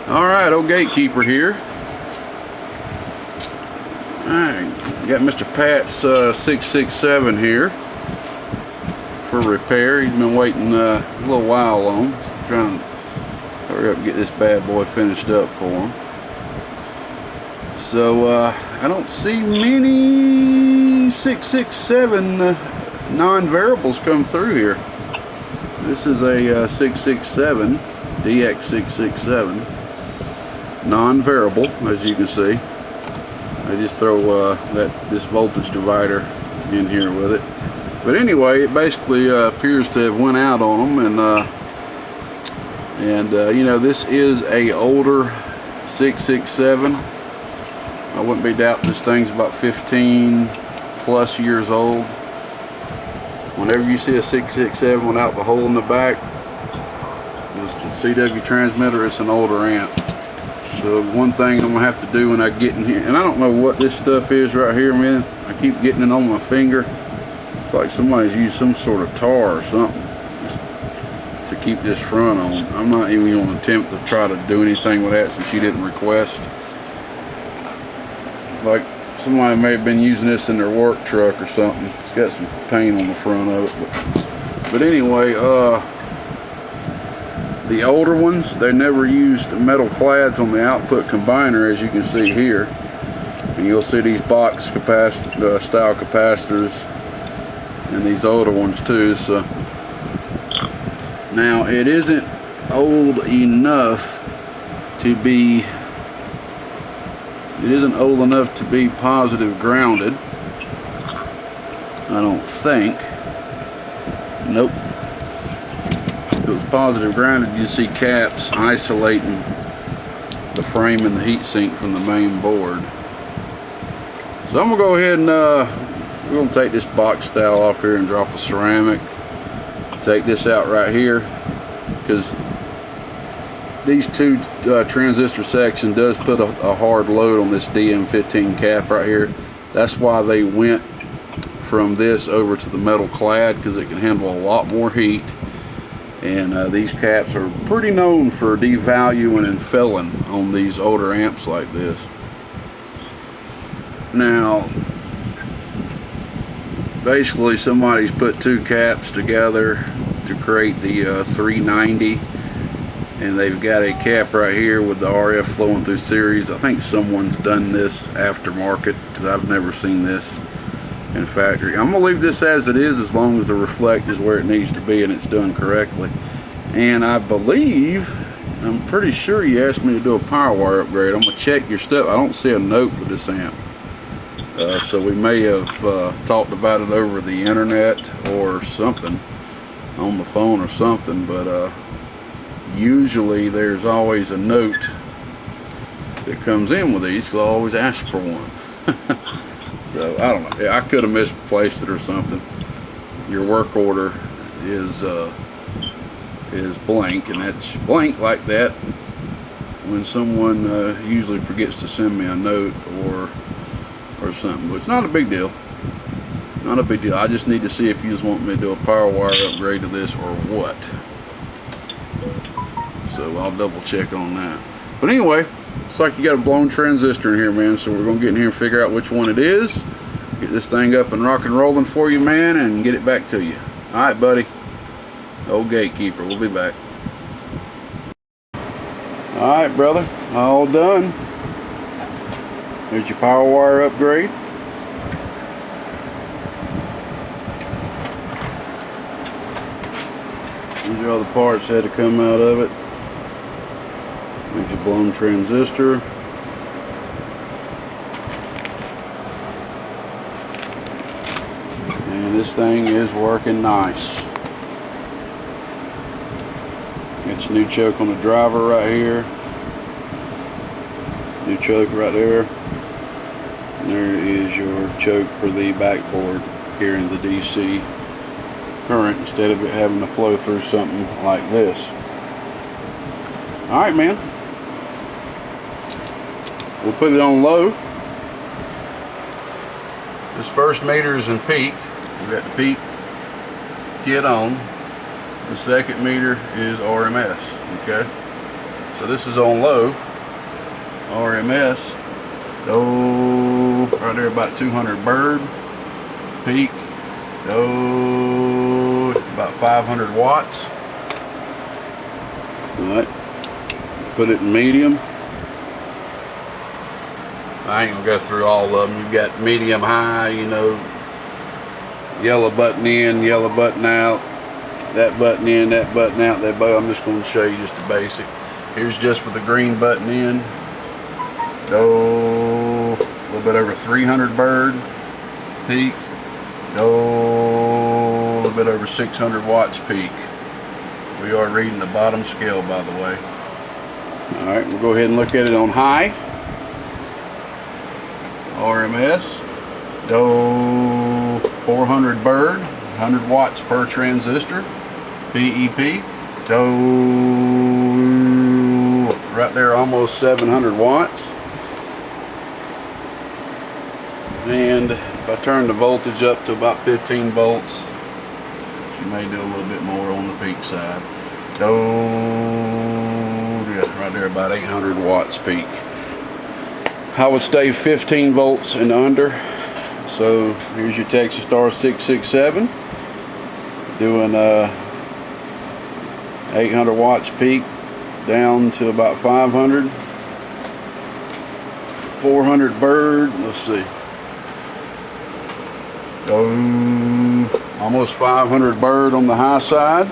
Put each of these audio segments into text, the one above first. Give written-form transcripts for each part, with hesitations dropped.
Alright, old Gatekeeper here. Alright, got Mr. Pat's 667 here for repair. He's been waiting a little while on. Trying to hurry up and get this bad boy finished up for him. So I don't see many 667 non-variables come through here. This is a 667 DX667 non-variable, as you can see. I just throw this voltage divider in here with it. But anyway, it basically appears to have went out on them, and you know, this is a older 667. I wouldn't be doubting this thing's about 15 plus years old. Whenever you see a 667 without the hole in the back, just a CW transmitter, it's an older amp. So one thing I'm gonna have to do when I get in here, and I don't know what this stuff is right here, man. I keep getting it on my finger. It's like somebody's used some sort of tar or something just to keep this front on. I'm not even gonna attempt to try to do anything with that since you didn't request. Like somebody may have been using this in their work truck or something. It's got some paint on the front of it. But anyway, the older ones, they never used metal clads on the output combiner, as you can see here. And you'll see these box style capacitors and these older ones too. So now it isn't old enough to be positive grounded, I don't think. Nope. If it was positive grounded, you'd see caps isolating the frame and the heatsink from the main board. So I'm gonna go ahead and we're gonna take this box style off here and drop a ceramic. Take this out right here, because these two transistor section does put a hard load on this DM15 cap right here. That's why they went from this over to the metal clad, because it can handle a lot more heat. And these caps are pretty known for devaluing and failing on these older amps like this. Now, basically somebody's put two caps together to create the 390, and they've got a cap right here with the RF flowing through series. I think someone's done this aftermarket, because I've never seen this in factory. I'm gonna leave this as it is, as long as the reflect is where it needs to be and it's done correctly. And I believe, I'm pretty sure you asked me to do a power wire upgrade. I'm gonna check your stuff. I don't see a note with this amp, so we may have talked about it over the internet or something, on the phone or something. But usually there's always a note that comes in with these, because I always ask for one. So I don't know, I could have misplaced it or something. Your work order is blank, and that's blank like that when someone usually forgets to send me a note or something. But it's not a big deal. Not a big deal. I just need to see if you just want me to do a power wire upgrade to this or what. So I'll double check on that. But anyway, looks like you got a blown transistor in here, man. So we're gonna get in here and figure out which one it is. Get this thing up and rock and rolling for you, man, and get it back to you. All right, buddy. Old Gatekeeper, we'll be back. All right, brother, all done. Here's your power wire upgrade. These are all the parts that had to come out of it. Here's your blown transistor. And this thing is working nice. Got your new choke on the driver right here. New choke right there. And there is your choke for the backboard carrying the DC current, instead of it having to flow through something like this. Alright, man. We'll put it on low. This first meter is in peak. We've got the peak kit on. The second meter is RMS, okay? So this is on low, RMS. Oh, right there about 200 bird. Peak. Oh, about 500 watts. Alright. Put it in medium. I ain't gonna go through all of them. You've got medium, high, you know, yellow button in, yellow button out, that button in, that button out, that button. I'm just gonna show you just the basic. Here's just with the green button in. Oh, a little bit over 300 bird peak. Oh, a little bit over 600 watts peak. We are reading the bottom scale, by the way. All right, we'll go ahead and look at it on high. RMS. Oh, 400 bird, 100 watts per transistor. PEP. Oh, right there, almost 700 watts. And if I turn the voltage up to about 15 volts, you may do a little bit more on the peak side. Oh, yeah, right there about 800 watts peak. I would stay 15 volts and under. So here's your Texas Str8 doing 800 watts peak down to about 500. 400 bird, let's see. Almost 500 bird on the high side.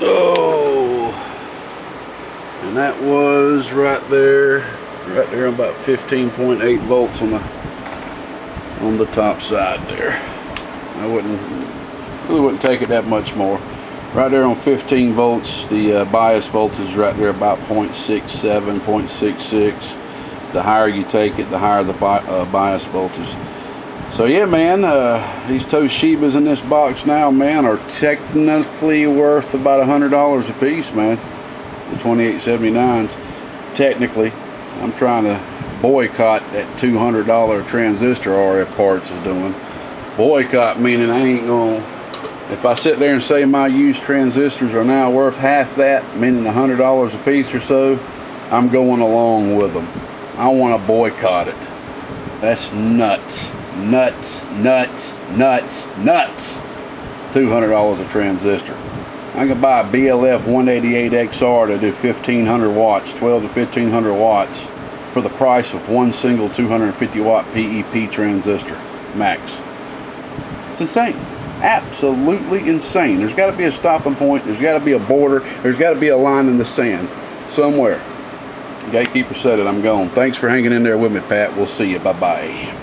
Oh, and that was right there on about 15.8 volts on the top side there. I really wouldn't take it that much more. Right there on 15 volts, the bias voltage is right there about 0.67, 0.66. The higher you take it, the higher the bias voltage. So yeah, man, these Toshibas in this box now, man, are technically worth about $100 a piece, man. The 2879s. Technically, I'm trying to boycott that $200 transistor RF parts is doing. Boycott meaning I ain't gonna. If I sit there and say my used transistors are now worth half that, meaning $100 a piece or so, I'm going along with them. I want to boycott it. That's nuts. Nuts, nuts, nuts, nuts. $200 a transistor. I can buy a BLF 188XR to do 1500 watts, 12 to 1500 watts for the price of one single 250 watt PEP transistor, max. It's insane. Absolutely insane. There's got to be a stopping point. There's got to be a border. There's got to be a line in the sand somewhere. Gatekeeper said it. I'm gone. Thanks for hanging in there with me, Pat. We'll see you. Bye-bye.